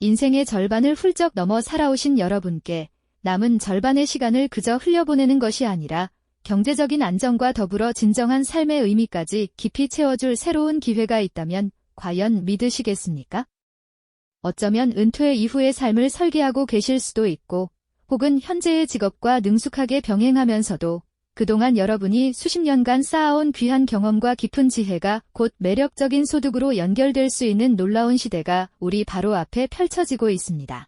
인생의 절반을 훌쩍 넘어 살아오신 여러분께 남은 절반의 시간을 그저 흘려보내는 것이 아니라 경제적인 안정과 더불어 진정한 삶의 의미까지 깊이 채워줄 새로운 기회가 있다면 과연 믿으시겠습니까? 어쩌면 은퇴 이후의 삶을 설계하고 계실 수도 있고 혹은 현재의 직업과 능숙하게 병행하면서도 그동안 여러분이 수십 년간 쌓아온 귀한 경험과 깊은 지혜가 곧 매력적인 소득으로 연결될 수 있는 놀라운 시대가 우리 바로 앞에 펼쳐지고 있습니다.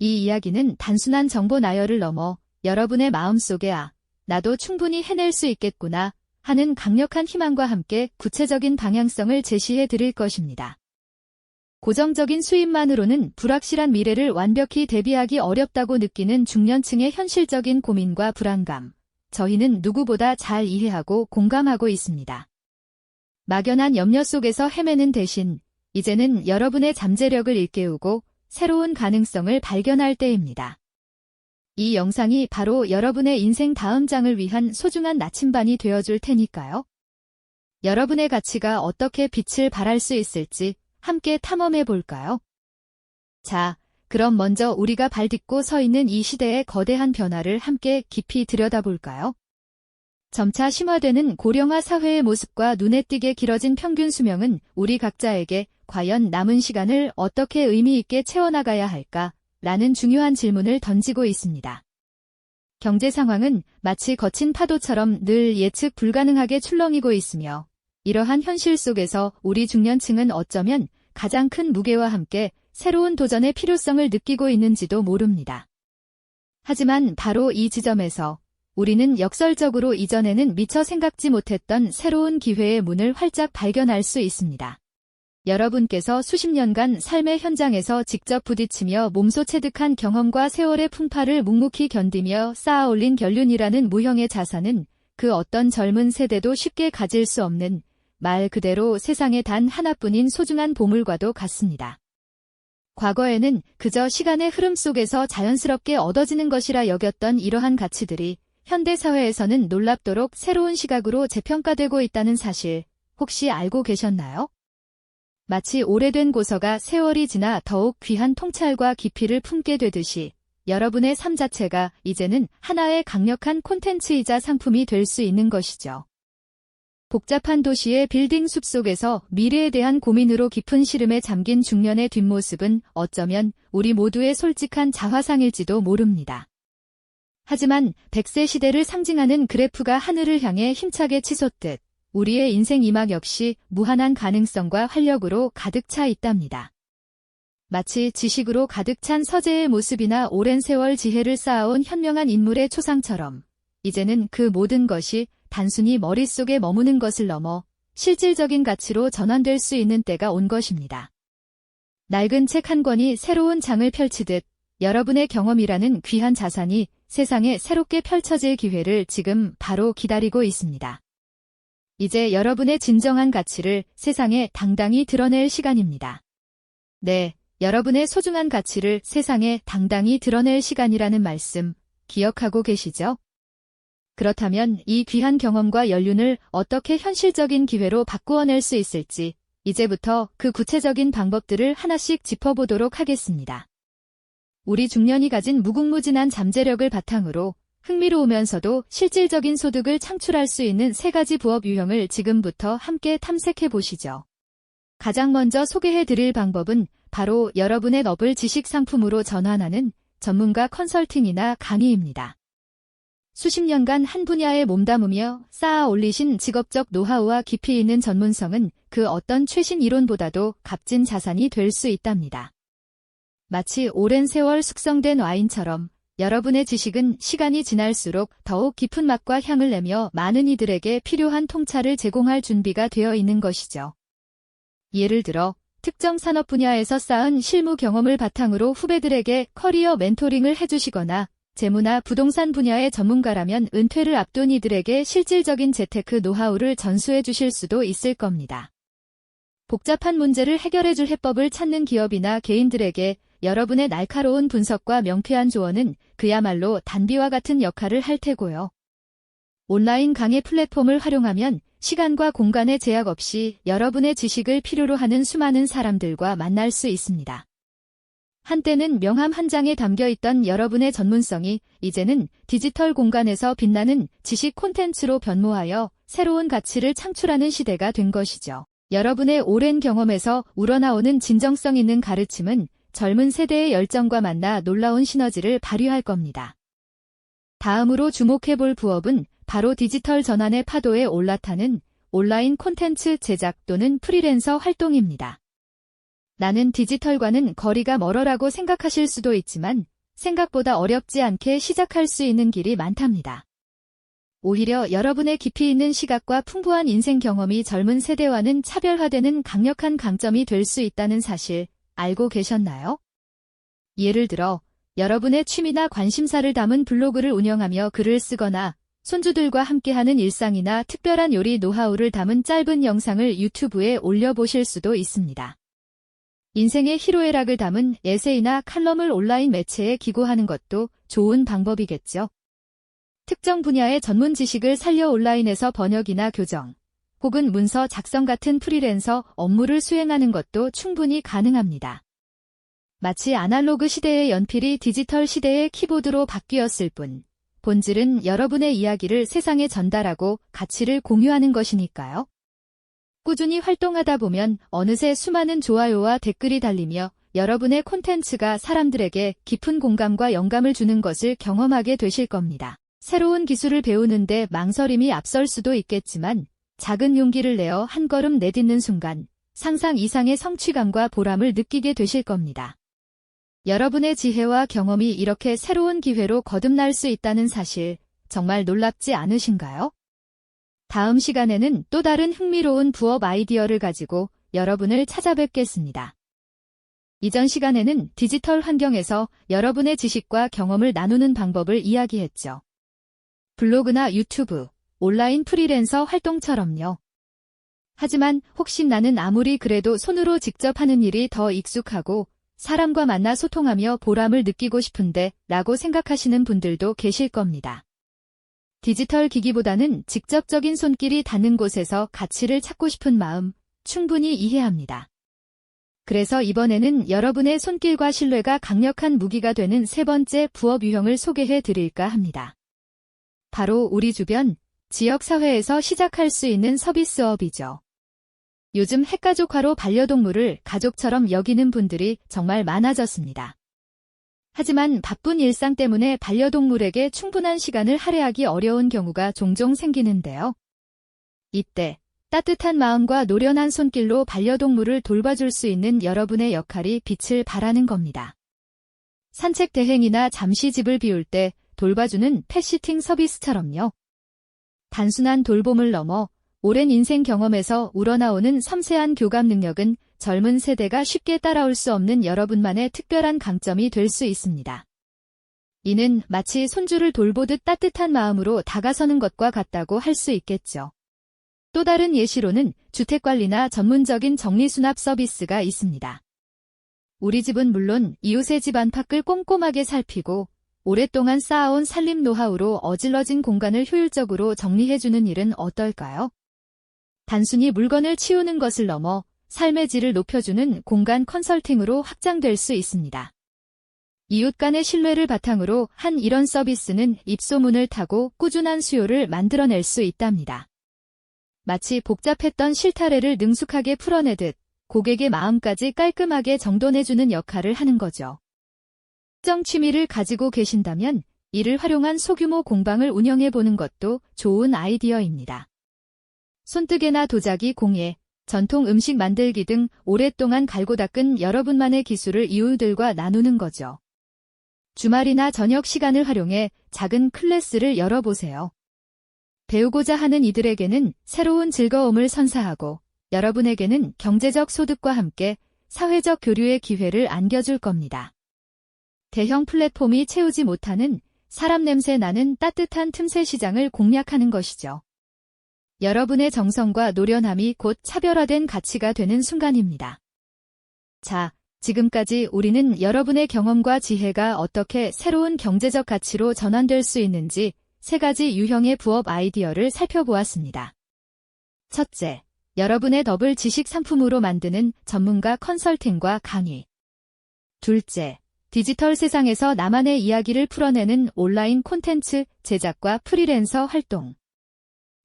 이 이야기는 단순한 정보 나열을 넘어 여러분의 마음속에 나도 충분히 해낼 수 있겠구나 하는 강력한 희망과 함께 구체적인 방향성을 제시해 드릴 것입니다. 고정적인 수입만으로는 불확실한 미래를 완벽히 대비하기 어렵다고 느끼는 중년층의 현실적인 고민과 불안감. 저희는 누구보다 잘 이해하고 공감하고 있습니다. 막연한 염려 속에서 헤매는 대신 이제는 여러분의 잠재력을 일깨우고 새로운 가능성을 발견할 때입니다. 이 영상이 바로 여러분의 인생 다음 장을 위한 소중한 나침반이 되어줄 테니까요. 여러분의 가치가 어떻게 빛을 발할 수 있을지 함께 탐험해 볼까요? 자, 그럼 먼저 우리가 발딛고 서 있는 이 시대의 거대한 변화를 함께 깊이 들여다볼까요? 점차 심화되는 고령화 사회의 모습과 눈에 띄게 길어진 평균 수명은 우리 각자에게 과연 남은 시간을 어떻게 의미 있게 채워나가야 할까? 라는 중요한 질문을 던지고 있습니다. 경제 상황은 마치 거친 파도처럼 늘 예측 불가능하게 출렁이고 있으며 이러한 현실 속에서 우리 중년층은 어쩌면 가장 큰 무게와 함께 새로운 도전의 필요성을 느끼고 있는지도 모릅니다. 하지만 바로 이 지점에서 우리는 역설적으로 이전에는 미처 생각지 못했던 새로운 기회의 문을 활짝 발견할 수 있습니다. 여러분께서 수십 년간 삶의 현장에서 직접 부딪히며 몸소 체득한 경험과 세월의 풍파를 묵묵히 견디며 쌓아올린 연륜이라는 무형의 자산은 그 어떤 젊은 세대도 쉽게 가질 수 없는 말 그대로 세상에 단 하나뿐인 소중한 보물과도 같습니다. 과거에는 그저 시간의 흐름 속에서 자연스럽게 얻어지는 것이라 여겼던 이러한 가치들이 현대사회에서는 놀랍도록 새로운 시각으로 재평가되고 있다는 사실 혹시 알고 계셨나요? 마치 오래된 고서가 세월이 지나 더욱 귀한 통찰과 깊이를 품게 되듯이 여러분의 삶 자체가 이제는 하나의 강력한 콘텐츠이자 상품이 될 수 있는 것이죠. 복잡한 도시의 빌딩 숲 속에서 미래에 대한 고민으로 깊은 시름에 잠긴 중년의 뒷모습은 어쩌면 우리 모두의 솔직한 자화상일지도 모릅니다. 하지만 100세 시대를 상징하는 그래프가 하늘을 향해 힘차게 치솟듯 우리의 인생 이막 역시 무한한 가능성과 활력으로 가득 차 있답니다. 마치 지식으로 가득 찬 서재의 모습이나 오랜 세월 지혜를 쌓아온 현명한 인물의 초상처럼 이제는 그 모든 것이 단순히 머릿속에 머무는 것을 넘어 실질적인 가치로 전환될 수 있는 때가 온 것입니다. 낡은 책 한 권이 새로운 장을 펼치듯 여러분의 경험이라는 귀한 자산이 세상에 새롭게 펼쳐질 기회를 지금 바로 기다리고 있습니다. 이제 여러분의 진정한 가치를 세상에 당당히 드러낼 시간입니다. 네, 여러분의 소중한 가치를 세상에 당당히 드러낼 시간이라는 말씀 기억하고 계시죠? 그렇다면 이 귀한 경험과 연륜을 어떻게 현실적인 기회로 바꾸어낼 수 있을지 이제부터 그 구체적인 방법들을 하나씩 짚어보도록 하겠습니다. 우리 중년이 가진 무궁무진한 잠재력을 바탕으로 흥미로우면서도 실질적인 소득을 창출할 수 있는 3가지 부업 유형을 지금부터 함께 탐색해 보시죠. 가장 먼저 소개해드릴 방법은 바로 여러분의 업을 지식 상품으로 전환하는 전문가 컨설팅이나 강의입니다. 수십 년간 한 분야에 몸담으며 쌓아 올리신 직업적 노하우와 깊이 있는 전문성은 그 어떤 최신 이론보다도 값진 자산이 될 수 있답니다. 마치 오랜 세월 숙성된 와인처럼 여러분의 지식은 시간이 지날수록 더욱 깊은 맛과 향을 내며 많은 이들에게 필요한 통찰을 제공할 준비가 되어 있는 것이죠. 예를 들어 특정 산업 분야에서 쌓은 실무 경험을 바탕으로 후배들에게 커리어 멘토링을 해주시거나 재무나 부동산 분야의 전문가라면 은퇴를 앞둔 이들에게 실질적인 재테크 노하우를 전수해 주실 수도 있을 겁니다. 복잡한 문제를 해결해 줄 해법을 찾는 기업이나 개인들에게 여러분의 날카로운 분석과 명쾌한 조언은 그야말로 단비와 같은 역할을 할 테고요. 온라인 강의 플랫폼을 활용하면 시간과 공간의 제약 없이 여러분의 지식을 필요로 하는 수많은 사람들과 만날 수 있습니다. 한때는 명함 한 장에 담겨있던 여러분의 전문성이 이제는 디지털 공간에서 빛나는 지식 콘텐츠로 변모하여 새로운 가치를 창출하는 시대가 된 것이죠. 여러분의 오랜 경험에서 우러나오는 진정성 있는 가르침은 젊은 세대의 열정과 만나 놀라운 시너지를 발휘할 겁니다. 다음으로 주목해볼 부업은 바로 디지털 전환의 파도에 올라타는 온라인 콘텐츠 제작 또는 프리랜서 활동입니다. 나는 디지털과는 거리가 멀어라고 생각하실 수도 있지만 생각보다 어렵지 않게 시작할 수 있는 길이 많답니다. 오히려 여러분의 깊이 있는 시각과 풍부한 인생 경험이 젊은 세대와는 차별화되는 강력한 강점이 될 수 있다는 사실 알고 계셨나요? 예를 들어 여러분의 취미나 관심사를 담은 블로그를 운영하며 글을 쓰거나 손주들과 함께하는 일상이나 특별한 요리 노하우를 담은 짧은 영상을 유튜브에 올려보실 수도 있습니다. 인생의 희로애락을 담은 에세이나 칼럼을 온라인 매체에 기고하는 것도 좋은 방법이겠죠. 특정 분야의 전문 지식을 살려 온라인에서 번역이나 교정, 혹은 문서 작성 같은 프리랜서 업무를 수행하는 것도 충분히 가능합니다. 마치 아날로그 시대의 연필이 디지털 시대의 키보드로 바뀌었을 뿐, 본질은 여러분의 이야기를 세상에 전달하고 가치를 공유하는 것이니까요. 꾸준히 활동하다 보면 어느새 수많은 좋아요와 댓글이 달리며 여러분의 콘텐츠가 사람들에게 깊은 공감과 영감을 주는 것을 경험하게 되실 겁니다. 새로운 기술을 배우는데 망설임이 앞설 수도 있겠지만 작은 용기를 내어 한 걸음 내딛는 순간 상상 이상의 성취감과 보람을 느끼게 되실 겁니다. 여러분의 지혜와 경험이 이렇게 새로운 기회로 거듭날 수 있다는 사실 정말 놀랍지 않으신가요? 다음 시간에는 또 다른 흥미로운 부업 아이디어를 가지고 여러분을 찾아뵙겠습니다. 이전 시간에는 디지털 환경에서 여러분의 지식과 경험을 나누는 방법을 이야기했죠. 블로그나 유튜브, 온라인 프리랜서 활동처럼요. 하지만 혹시 나는 아무리 그래도 손으로 직접 하는 일이 더 익숙하고 사람과 만나 소통하며 보람을 느끼고 싶은데 라고 생각하시는 분들도 계실 겁니다. 디지털 기기보다는 직접적인 손길이 닿는 곳에서 가치를 찾고 싶은 마음 충분히 이해합니다. 그래서 이번에는 여러분의 손길과 신뢰가 강력한 무기가 되는 세 번째 부업 유형을 소개해 드릴까 합니다. 바로 우리 주변, 지역사회에서 시작할 수 있는 서비스업이죠. 요즘 핵가족화로 반려동물을 가족처럼 여기는 분들이 정말 많아졌습니다. 하지만 바쁜 일상 때문에 반려동물에게 충분한 시간을 할애하기 어려운 경우가 종종 생기는데요. 이때 따뜻한 마음과 노련한 손길로 반려동물을 돌봐줄 수 있는 여러분의 역할이 빛을 발하는 겁니다. 산책 대행이나 잠시 집을 비울 때 돌봐주는 펫시팅 서비스처럼요. 단순한 돌봄을 넘어 오랜 인생 경험에서 우러나오는 섬세한 교감 능력은 젊은 세대가 쉽게 따라올 수 없는 여러분만의 특별한 강점이 될 수 있습니다. 이는 마치 손주를 돌보듯 따뜻한 마음으로 다가서는 것과 같다고 할 수 있겠죠. 또 다른 예시로는 주택관리나 전문적인 정리수납 서비스가 있습니다. 우리 집은 물론 이웃의 집 안팎을 꼼꼼하게 살피고 오랫동안 쌓아온 살림 노하우로 어질러진 공간을 효율적으로 정리해주는 일은 어떨까요? 단순히 물건을 치우는 것을 넘어 삶의 질을 높여주는 공간 컨설팅으로 확장될 수 있습니다. 이웃 간의 신뢰를 바탕으로 한 이런 서비스는 입소문을 타고 꾸준한 수요를 만들어낼 수 있답니다. 마치 복잡했던 실타래를 능숙하게 풀어내듯 고객의 마음까지 깔끔하게 정돈해주는 역할을 하는 거죠. 특정 취미를 가지고 계신다면 이를 활용한 소규모 공방을 운영해보는 것도 좋은 아이디어입니다. 손뜨개나 도자기, 공예, 전통 음식 만들기 등 오랫동안 갈고 닦은 여러분만의 기술을 이웃들과 나누는 거죠. 주말이나 저녁 시간을 활용해 작은 클래스를 열어보세요. 배우고자 하는 이들에게는 새로운 즐거움을 선사하고 여러분에게는 경제적 소득과 함께 사회적 교류의 기회를 안겨줄 겁니다. 대형 플랫폼이 채우지 못하는 사람 냄새 나는 따뜻한 틈새 시장을 공략하는 것이죠. 여러분의 정성과 노련함이 곧 차별화된 가치가 되는 순간입니다. 자, 지금까지 우리는 여러분의 경험과 지혜가 어떻게 새로운 경제적 가치로 전환될 수 있는지 3가지 유형의 부업 아이디어를 살펴보았습니다. 첫째, 여러분의 더블 지식 상품으로 만드는 전문가 컨설팅과 강의. 둘째, 디지털 세상에서 나만의 이야기를 풀어내는 온라인 콘텐츠 제작과 프리랜서 활동.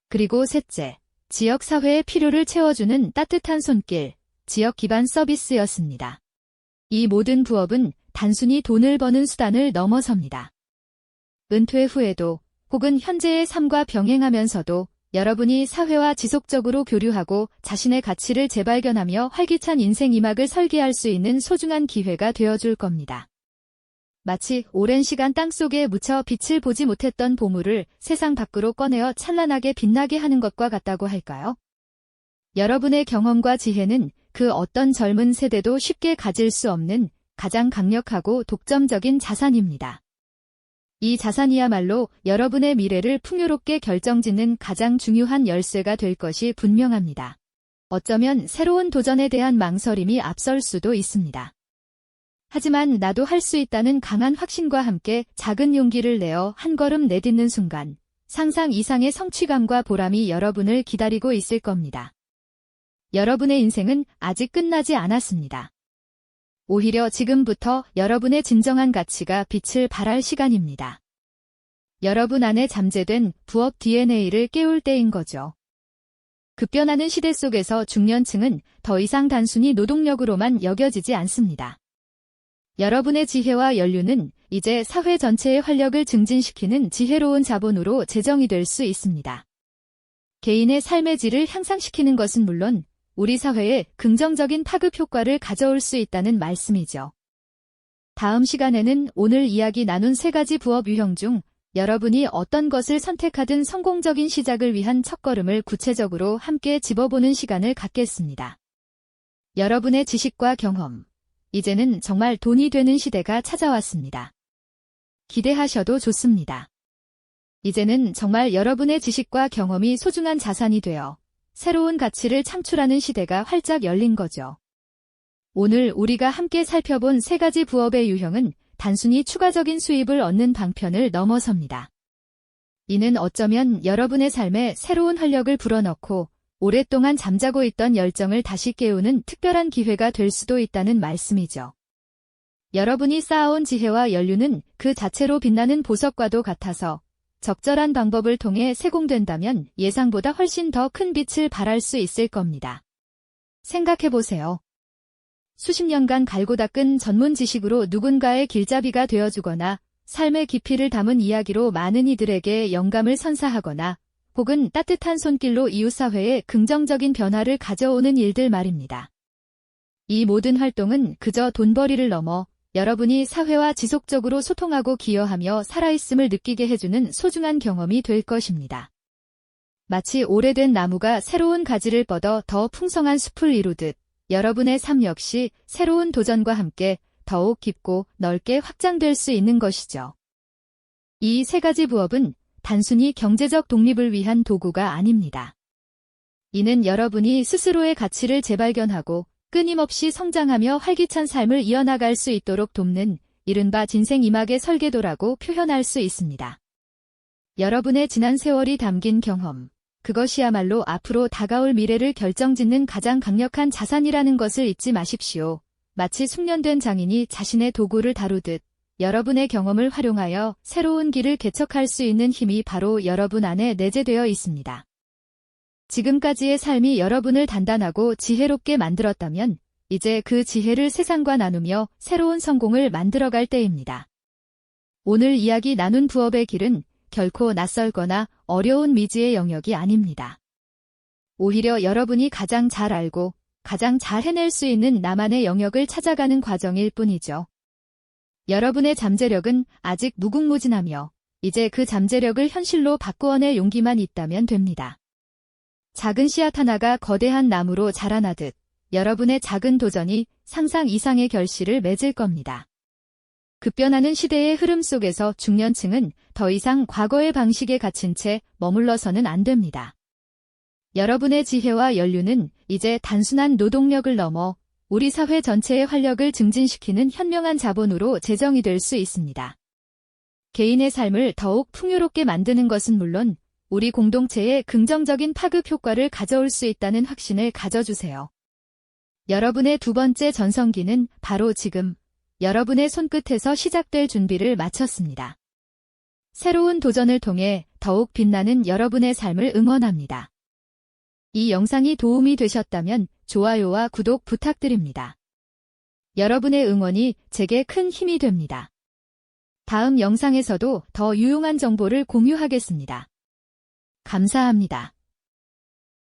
그리고 셋째, 지역사회의 필요를 채워주는 따뜻한 손길, 지역 기반 서비스였습니다. 이 모든 부업은 단순히 돈을 버는 수단을 넘어섭니다. 은퇴 후에도 혹은 현재의 삶과 병행하면서도 여러분이 사회와 지속적으로 교류하고 자신의 가치를 재발견하며 활기찬 인생 이막을 설계할 수 있는 소중한 기회가 되어줄 겁니다. 마치 오랜 시간 땅속에 묻혀 빛을 보지 못했던 보물을 세상 밖으로 꺼내어 찬란하게 빛나게 하는 것과 같다고 할까요? 여러분의 경험과 지혜는 그 어떤 젊은 세대도 쉽게 가질 수 없는 가장 강력하고 독점적인 자산입니다. 이 자산이야말로 여러분의 미래를 풍요롭게 결정짓는 가장 중요한 열쇠가 될 것이 분명합니다. 어쩌면 새로운 도전에 대한 망설임이 앞설 수도 있습니다. 하지만 나도 할 수 있다는 강한 확신과 함께 작은 용기를 내어 한 걸음 내딛는 순간, 상상 이상의 성취감과 보람이 여러분을 기다리고 있을 겁니다. 여러분의 인생은 아직 끝나지 않았습니다. 오히려 지금부터 여러분의 진정한 가치가 빛을 발할 시간입니다. 여러분 안에 잠재된 부업 DNA를 깨울 때인 거죠. 급변하는 시대 속에서 중년층은 더 이상 단순히 노동력으로만 여겨지지 않습니다. 여러분의 지혜와 연륜은 이제 사회 전체의 활력을 증진시키는 지혜로운 자본으로 재정이 될 수 있습니다. 개인의 삶의 질을 향상시키는 것은 물론 우리 사회에 긍정적인 파급 효과를 가져올 수 있다는 말씀이죠. 다음 시간에는 오늘 이야기 나눈 3가지 부업 유형 중 여러분이 어떤 것을 선택하든 성공적인 시작을 위한 첫걸음을 구체적으로 함께 짚어보는 시간을 갖겠습니다. 여러분의 지식과 경험, 이제는 정말 돈이 되는 시대가 찾아왔습니다. 기대하셔도 좋습니다. 이제는 정말 여러분의 지식과 경험이 소중한 자산이 되어 새로운 가치를 창출하는 시대가 활짝 열린 거죠. 오늘 우리가 함께 살펴본 3가지 부업의 유형은 단순히 추가적인 수입을 얻는 방편을 넘어섭니다. 이는 어쩌면 여러분의 삶에 새로운 활력을 불어넣고 오랫동안 잠자고 있던 열정을 다시 깨우는 특별한 기회가 될 수도 있다는 말씀이죠. 여러분이 쌓아온 지혜와 연륜은 그 자체로 빛나는 보석과도 같아서 적절한 방법을 통해 세공된다면 예상보다 훨씬 더 큰 빛을 발할 수 있을 겁니다. 생각해보세요. 수십 년간 갈고 닦은 전문 지식으로 누군가의 길잡이가 되어주거나 삶의 깊이를 담은 이야기로 많은 이들에게 영감을 선사하거나 혹은 따뜻한 손길로 이웃사회에 긍정적인 변화를 가져오는 일들 말입니다. 이 모든 활동은 그저 돈벌이를 넘어 여러분이 사회와 지속적으로 소통하고 기여하며 살아있음을 느끼게 해주는 소중한 경험이 될 것입니다. 마치 오래된 나무가 새로운 가지를 뻗어 더 풍성한 숲을 이루듯 여러분의 삶 역시 새로운 도전과 함께 더욱 깊고 넓게 확장될 수 있는 것이죠. 이 3가지 부업은 단순히 경제적 독립을 위한 도구가 아닙니다. 이는 여러분이 스스로의 가치를 재발견하고 끊임없이 성장하며 활기찬 삶을 이어나갈 수 있도록 돕는 이른바 진생 이막의 설계도라고 표현할 수 있습니다. 여러분의 지난 세월이 담긴 경험, 그것이야말로 앞으로 다가올 미래를 결정짓는 가장 강력한 자산이라는 것을 잊지 마십시오. 마치 숙련된 장인이 자신의 도구를 다루듯 여러분의 경험을 활용하여 새로운 길을 개척할 수 있는 힘이 바로 여러분 안에 내재되어 있습니다. 지금까지의 삶이 여러분을 단단하고 지혜롭게 만들었다면 이제 그 지혜를 세상과 나누며 새로운 성공을 만들어갈 때입니다. 오늘 이야기 나눈 부업의 길은 결코 낯설거나 어려운 미지의 영역이 아닙니다. 오히려 여러분이 가장 잘 알고 가장 잘 해낼 수 있는 나만의 영역을 찾아가는 과정일 뿐이죠. 여러분의 잠재력은 아직 무궁무진하며 이제 그 잠재력을 현실로 바꾸어낼 용기만 있다면 됩니다. 작은 씨앗 하나가 거대한 나무로 자라나듯 여러분의 작은 도전이 상상 이상의 결실을 맺을 겁니다. 급변하는 시대의 흐름 속에서 중년층은 더 이상 과거의 방식에 갇힌 채 머물러서는 안 됩니다. 여러분의 지혜와 연륜은 이제 단순한 노동력을 넘어 우리 사회 전체의 활력을 증진시키는 현명한 자본으로 재정이 될 수 있습니다. 개인의 삶을 더욱 풍요롭게 만드는 것은 물론 우리 공동체에 긍정적인 파급 효과를 가져올 수 있다는 확신을 가져주세요. 여러분의 2번째 전성기는 바로 지금 여러분의 손끝에서 시작될 준비를 마쳤습니다. 새로운 도전을 통해 더욱 빛나는 여러분의 삶을 응원합니다. 이 영상이 도움이 되셨다면 좋아요와 구독 부탁드립니다. 여러분의 응원이 제게 큰 힘이 됩니다. 다음 영상에서도 더 유용한 정보를 공유하겠습니다. 감사합니다.